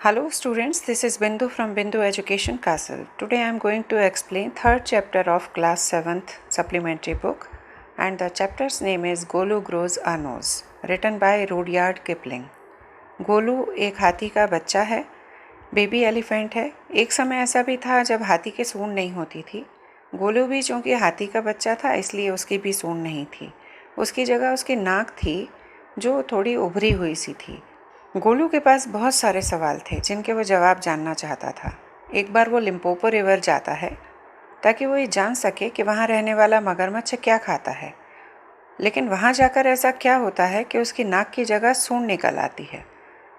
Hello students, this is Bindu from Bindu Education Castle. Today I am going to explain third chapter of class 7th supplementary book and the chapter's name is Golu Grows a Nose, written by Rudyard Kipling. Golu एक हाथी का बच्चा है, baby elephant है। एक समय ऐसा भी था जब हाथी की सूंड नहीं होती थी। गोलू भी चूँकि हाथी का बच्चा था इसलिए उसकी भी सूंड नहीं थी। उसकी जगह उसकी नाक थी जो थोड़ी उभरी हुई सी थी। गोलू के पास बहुत सारे सवाल थे जिनके वो जवाब जानना चाहता था। एक बार वो लिम्पोपो रिवर जाता है ताकि वो ये जान सके कि वहाँ रहने वाला मगरमच्छ क्या खाता है, लेकिन वहाँ जाकर ऐसा क्या होता है कि उसकी नाक की जगह सूंड निकल आती है।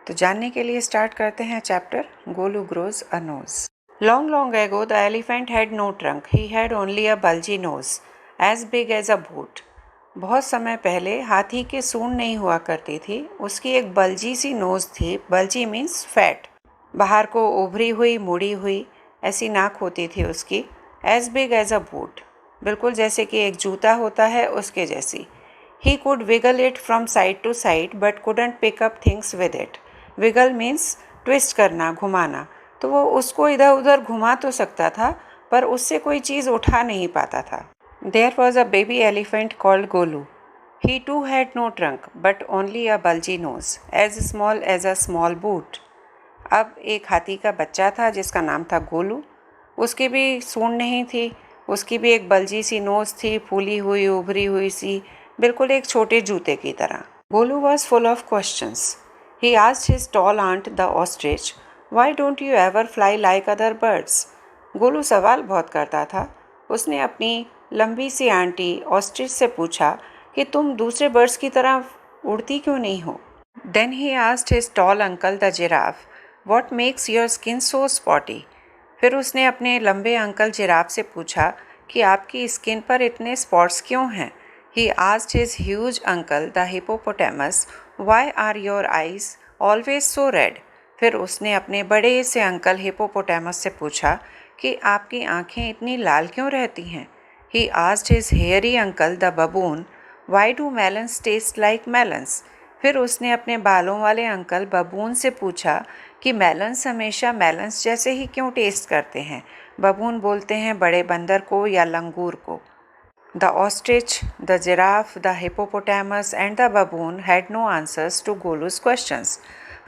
तो जानने के लिए स्टार्ट करते हैं chapter Golu grows a nose. Long long ago the elephant had no trunk, he had only a bulgy nose as big as a boat. बहुत समय पहले हाथी की सूंड नहीं हुआ करती थी, उसकी एक बल्जी सी नोज़ थी। बल्जी मीन्स फैट, बाहर को उभरी हुई मुड़ी हुई ऐसी नाक होती थी उसकी। As big as a boot, बिल्कुल जैसे कि एक जूता होता है उसके जैसी। He could wiggle it from side to side but couldn't pick up things with it. Wiggle means twist करना, घुमाना। तो वो उसको इधर उधर घुमा तो सकता था पर उससे कोई चीज़ उठा नहीं पाता था। There was a baby elephant called Golu. He too had no trunk, but only a bulgy nose, as small as a small boot. अब एक हाथी का बच्चा था जिसका नाम था गोलू। उसकी भी सूंड नहीं थी, उसकी भी एक बल्जी सी नोज़ थी, फूली हुई उभरी हुई सी, बिल्कुल एक छोटे जूते की तरह। Golu was full of questions. He asked his tall aunt the ostrich, "Why don't you ever fly like other birds?" Golu सवाल बहुत करता था। उसने अपनी लंबी सी आंटी ऑस्ट्रिच से पूछा कि तुम दूसरे बर्ड्स की तरह उड़ती क्यों नहीं हो। Then he asked his tall uncle the giraffe, what makes your skin so spotty. फिर उसने अपने लंबे अंकल जिराफ से पूछा कि आपकी स्किन पर इतने स्पॉट्स क्यों हैं। He asked his huge uncle the hippopotamus, why are your eyes always so red. फिर उसने अपने बड़े से अंकल हिपोपोटामस से पूछा कि आपकी आंखें इतनी लाल क्यों रहती हैं। He asked his hairy uncle the baboon, "Why do melons taste like melons?" फिर उसने अपने बालों वाले अंकल बबून से पूछा कि मेलन्स हमेशा मेलन्स जैसे ही क्यों टेस्ट करते हैं। बबून बोलते हैं बड़े बंदर को या लंगूर को। The ostrich, the giraffe, the hippopotamus and the baboon had no answers to Golu's questions.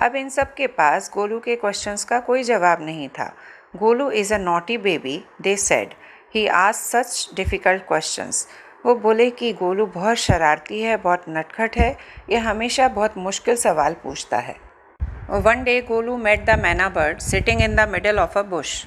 अब इन सब के पास गोलू के क्वेश्चंस का कोई जवाब नहीं था। Golu is a naughty baby, they said. He asked such difficult questions. वो बोले कि गोलू बहुत शरारती है, बहुत नटखट है, ये हमेशा बहुत मुश्किल सवाल पूछता है। One day Golu met the myna bird sitting in the middle of a bush.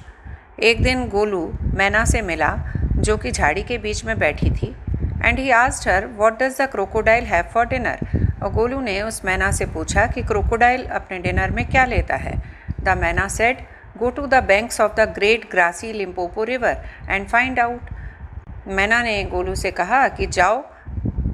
एक दिन गोलू मैना से मिला जो कि झाड़ी के बीच में बैठी थी। And he asked her, what does the crocodile have for dinner. और गोलू ने उस मैना से पूछा कि क्रोकोडाइल अपने डिनर में क्या लेता है। The myna said, go to the banks of the great grassy Limpopo river and find out. मैना ने गोलू से कहा कि जाओ,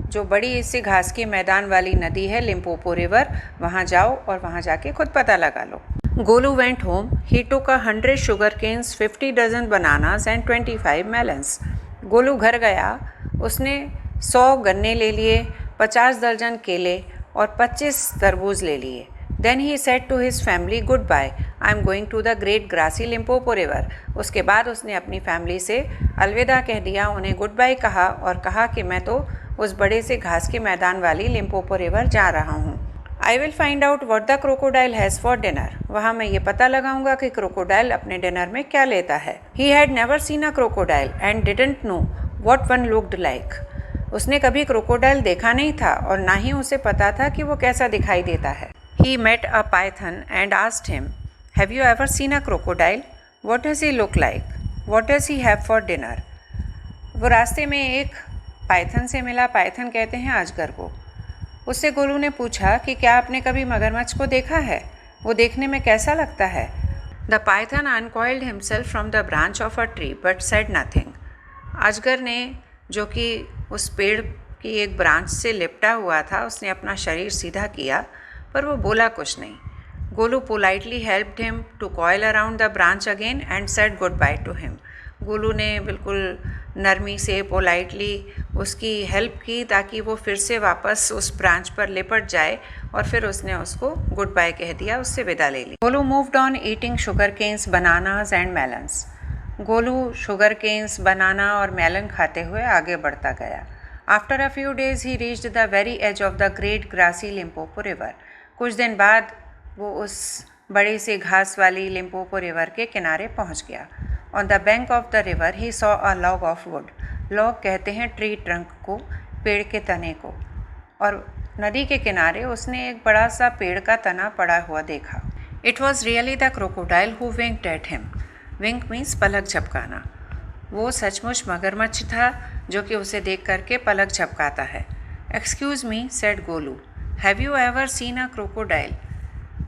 जो बड़ी सी घास के मैदान वाली नदी है लिम्पोपो रिवर, वहाँ जाओ और वहाँ जाके खुद पता लगा लो। Golu went home. He took 100 sugar canes, 50 dozen bananas and 25 melons. Golu घर गया, उसने 100 गन्ने ले लिए, 50 दर्जन केले और 25 तरबूज ले लिए। Then he said to his family, good bye, I am going to the great grassy Limpopo river. उसके बाद उसने अपनी फैमिली से अलविदा कह दिया, उन्हें गुड बाय कहा और कहा कि मैं तो उस बड़े से घास के मैदान वाली लिम्पोपो रिवर जा रहा हूँ। I will find out what the crocodile has for dinner. वहाँ मैं ये पता लगाऊंगा कि क्रोकोडाइल अपने डिनर में क्या लेता है। He had never seen a crocodile and didn't know what one looked like. उसने कभी क्रोकोडाइल देखा नहीं था और ना ही उसे पता था कि वो कैसा दिखाई देता है। He met a python and asked him, "Have you ever seen a crocodile? What does he look like? What does he have for dinner?" वो रास्ते में एक पाइथन से मिला। पाइथन कहते हैं अजगर को। उससे गोलू ने पूछा कि क्या आपने कभी मगरमच्छ को देखा है, वो देखने में कैसा लगता है। The Python uncoiled himself from the branch of a tree but said nothing. अजगर ने, जो कि उस पेड़ की एक ब्रांच से लिपटा हुआ था, उसने अपना शरीर सीधा किया पर वो बोला कुछ नहीं। Golu politely helped him to coil around the branch again and said good bye to him. Golu ने बिल्कुल नरमी से पोलाइटली उसकी हेल्प की ताकि वो फिर से वापस उस ब्रांच पर लिपट जाए और फिर उसने उसको गुड बाय कह दिया, उससे विदा ले ली। Golu moved on eating sugar canes, bananas and melons. Golu sugar canes, banana और मेलन खाते हुए आगे बढ़ता गया। After a few days he reached the very edge of the great grassy Limpopo river. कुछ दिन बाद वो उस बड़ी सी घास वाली लिम्पोपो रिवर के किनारे पहुंच गया। On the bank of the river he saw a log of would. Log कहते हैं ट्री ट्रंक को, पेड़ के तने को। और नदी के किनारे उसने एक बड़ा सा पेड़ का तना पड़ा हुआ देखा। It was really the crocodile who winked at him. Wink means पलक झपकाना। वो सचमुच मगरमच्छ था जो कि उसे देख करके पलक झपकाता है। Excuse me, said Golu, have you ever seen a crocodile?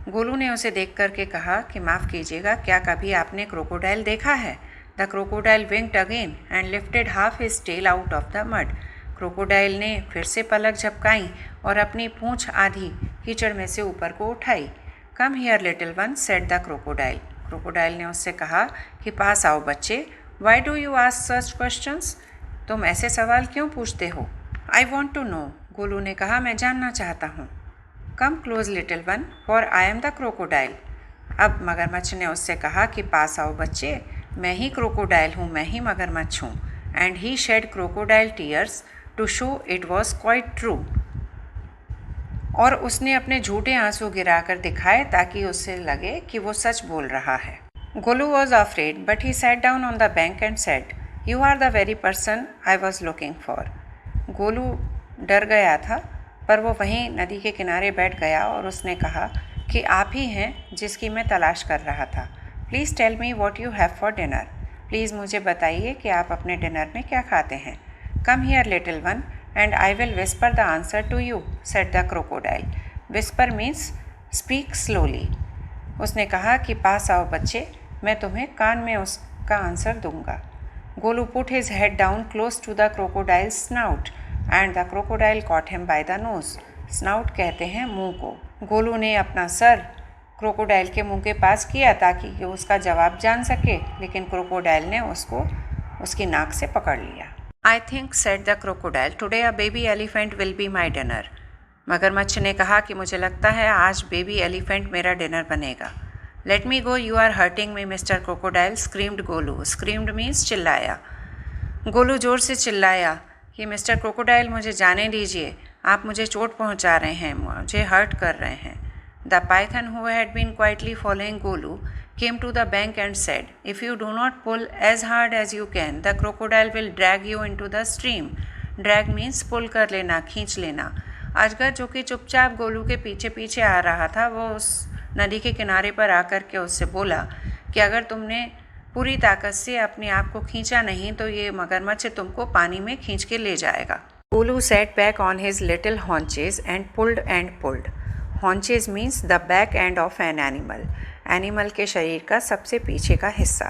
Golu ने उसे देख करके कहा कि माफ़ कीजिएगा, क्या कभी आपने क्रोकोडाइल देखा है? The crocodile winked again and lifted half his tail out of the mud. Crocodile ने फिर से पलक झपकाई और अपनी पूंछ आधी कीचड़ में से ऊपर को उठाई। Come here little one, said the crocodile. Crocodile ने उससे कहा कि पास आओ बच्चे। Why do you ask such questions? तुम ऐसे सवाल क्यों पूछते हो? आई वॉन्ट टू नो, गोलू ने कहा, मैं जानना चाहता हूँ। Come close little one, for I am the crocodile. अब मगरमच्छ ने उससे कहा कि पास आओ बच्चे, मैं ही क्रोकोडाइल हूँ, मैं ही मगरमच्छ हूँ। And he shed crocodile tears to show it was quite true. और उसने अपने झूठे आंसू गिराकर दिखाए ताकि उससे लगे कि वो सच बोल रहा है। Golu was afraid but he sat down on the bank and said, you are the very person I was looking for. Golu डर गया था पर वो वहीं नदी के किनारे बैठ गया और उसने कहा कि आप ही हैं जिसकी मैं तलाश कर रहा था। Please tell me what you have for dinner. Please मुझे बताइए कि आप अपने डिनर में क्या खाते हैं। Come here little one and I will whisper the answer to you, said the crocodile. Whisper means speak slowly. उसने कहा कि पास आओ बच्चे, मैं तुम्हें कान में उसका आंसर दूंगा। Golu put his head down close to the crocodile snout and the crocodile caught him by the nose. Snout कहते हैं मुंह को। गोलू ने अपना सर क्रोकोडाइल के मुंह के पास किया ताकि वो उसका जवाब जान सके, लेकिन क्रोकोडाइल ने उसको उसकी नाक से पकड़ लिया। I think, said the crocodile, today a baby elephant will be my dinner. मगरमच्छ ने कहा कि मुझे लगता है आज बेबी एलिफेंट मेरा डिनर बनेगा। Let me go, you are hurting me mister crocodile, screamed Golu. Screamed means चिल्लाया। गोलू जोर से चिल्लाया कि मिस्टर क्रोकोडाइल, मुझे जाने दीजिए, आप मुझे चोट पहुंचा रहे हैं, मुझे हर्ट कर रहे हैं। The python who had been quietly following Golu came to the bank and said, if you do not pull as hard as you can, the crocodile will drag you into the stream. Drag means pull कर लेना, खींच लेना। अजगर जो कि चुपचाप गोलू के पीछे पीछे आ रहा था, वो उस नदी के किनारे पर आकर के उससे बोला कि अगर तुमने पूरी ताकत से अपने आप को खींचा नहीं तो ये मगरमच्छ तुमको पानी में खींच के ले जाएगा। Golu sat back on his little haunches and pulled. Haunches means the back end of an animal. Animal के शरीर का सबसे पीछे का हिस्सा।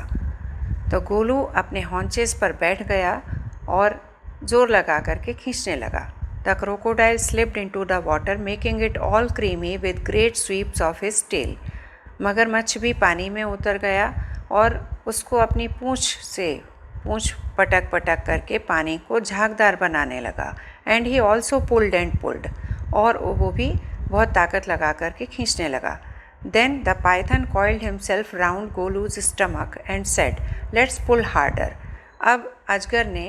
तो गोलू अपने हॉन्चेस पर बैठ गया और जोर लगा करके खींचने लगा। The crocodile slipped into the water making it all creamy with great sweeps of his tail. मगरमच्छ भी पानी में उतर गया और उसको अपनी पूंछ पटक पटक करके पानी को झागदार बनाने लगा। And he also pulled and pulled, और वो भी बहुत ताकत लगा करके खींचने लगा। Then the python coiled himself round Golu's stomach and said, "Let's pull harder." अब अजगर ने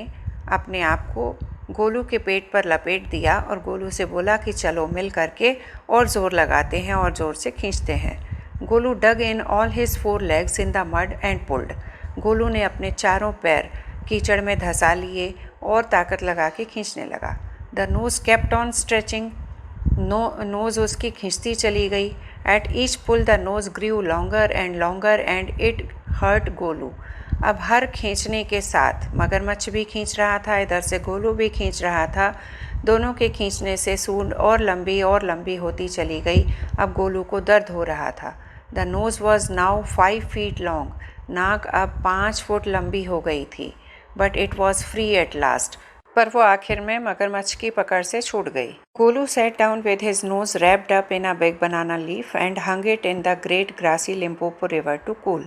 अपने आप को गोलू के पेट पर लपेट दिया और गोलू से बोला कि चलो मिल करके और ज़ोर लगाते हैं और ज़ोर से खींचते हैं। Golu dug in all his 4 legs in the mud and pulled. Golu ने अपने चारों पैर कीचड़ में धंसा लिए और ताकत लगा के खींचने लगा। The nose kept on stretching. Nose उसकी खींचती चली गई। At each pull the nose grew longer and it hurt Golu. अब हर खींचने के साथ मगरमच्छ भी खींच रहा था, इधर से गोलू भी खींच रहा था। दोनों के खींचने से सूंड और लंबी होती चली गई। अब गोलू को दर्द हो रहा था। The nose was now 5 feet long. नाक अब 5 फुट लंबी हो गई थी। But it was free at last. पर वो आखिर में मगरमच्छ की पकड़ से छूट गई। Golu sat down with his nose wrapped up in a big banana leaf and hung it in the great grassy Limpopo river to cool.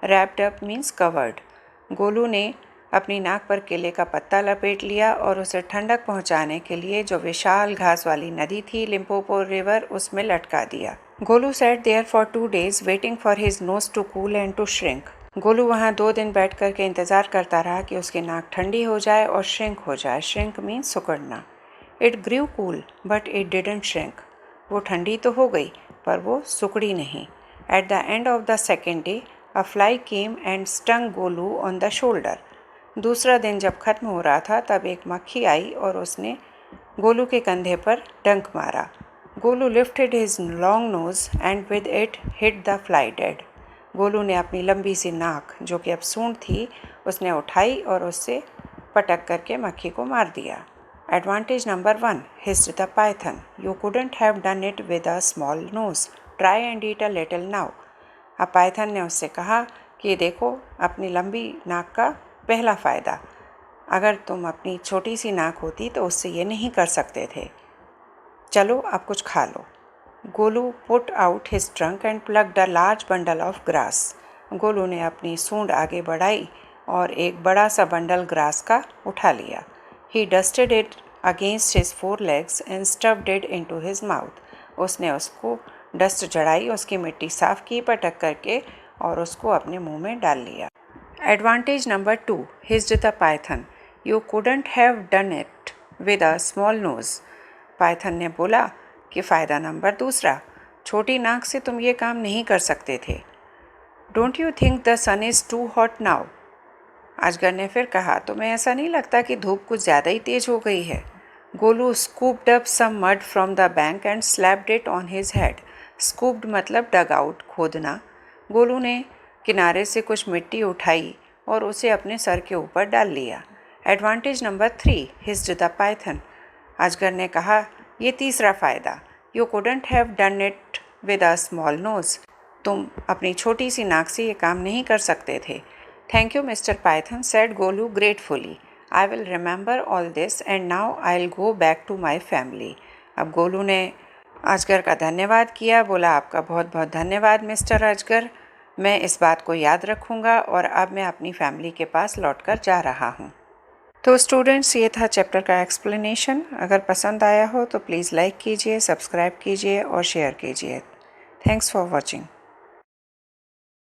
Wrapped up means covered. Golu ने अपनी नाक पर केले का पत्ता लपेट लिया और उसे ठंडक पहुंचाने के लिए जो विशाल घास वाली नदी थी लिम्पोपो रिवर, उसमें लटका दिया। Golu sat there for 2 days waiting for his nose to cool and to shrink. Golu वहाँ 2 दिन बैठ कर के इंतज़ार करता रहा कि उसकी नाक ठंडी हो जाए और श्रिंक हो जाए। श्रिंक मीन्स सिकुड़ना। It grew cool but it didn't shrink. वो ठंडी तो हो गई पर वो सिकुड़ी नहीं। At the end of the second day a fly came and stung Golu on the shoulder. दूसरा दिन जब ख़त्म हो रहा था तब एक मक्खी आई और उसने गोलू के कंधे पर डंक मारा। Golu lifted his long nose and with it hit the fly dead. Golu ने अपनी लंबी सी नाक, जो कि अब सूंड थी, उसने उठाई और उससे पटक करके मक्खी को मार दिया। Advantage number 1, hissed the python. You couldn't have done it with a small nose. Try and eat a little now. अब पाइथन ने उससे कहा कि देखो, अपनी लंबी नाक का पहला फ़ायदा, अगर तुम अपनी छोटी सी नाक होती तो उससे ये नहीं कर सकते थे। चलो अब कुछ खा लो। Golu put out his trunk and plugged a large bundle of grass. Golu ने अपनी सूंड आगे बढ़ाई और एक बड़ा सा बंडल ग्रास का उठा लिया। He dusted it against his 4 legs and stuffed it into his mouth. उसने उसको डस्ट जड़ाई, उसकी मिट्टी साफ की पटक करके और उसको अपने मुंह में डाल लिया। Advantage number 2, hissed the python. You couldn't have done it with a small nose. Python ने बोला कि फ़ायदा नंबर 2, छोटी नाक से तुम ये काम नहीं कर सकते थे। Don't you think the sun is too hot now. अजगर ने फिर कहा, तुम्हें ऐसा नहीं लगता कि धूप कुछ ज़्यादा ही तेज़ हो गई है। Golu scooped up some mud from the bank and slapped it on his head. Scooped मतलब डग आउट, खोदना। गोलू ने किनारे से कुछ मिट्टी उठाई और उसे अपने सर के ऊपर डाल लिया। Advantage number 3, hissed the python. अजगर ने कहा, ये तीसरा फ़ायदा, you couldn't have done it with a small nose. तुम अपनी छोटी सी नाक से ये काम नहीं कर सकते थे। Thank you mister python, said Golu gratefully. I will remember all this and now I will go back to my family. अब गोलू ने अजगर का धन्यवाद किया, बोला, आपका बहुत बहुत धन्यवाद मिस्टर अजगर, मैं इस बात को याद रखूँगा और अब मैं अपनी फैमिली के पास लौट कर जा रहा हूँ। तो स्टूडेंट्स, ये था चैप्टर का एक्सप्लेनेशन। अगर पसंद आया हो तो प्लीज़ लाइक कीजिए, सब्सक्राइब कीजिए और शेयर कीजिए। Thanks for watching.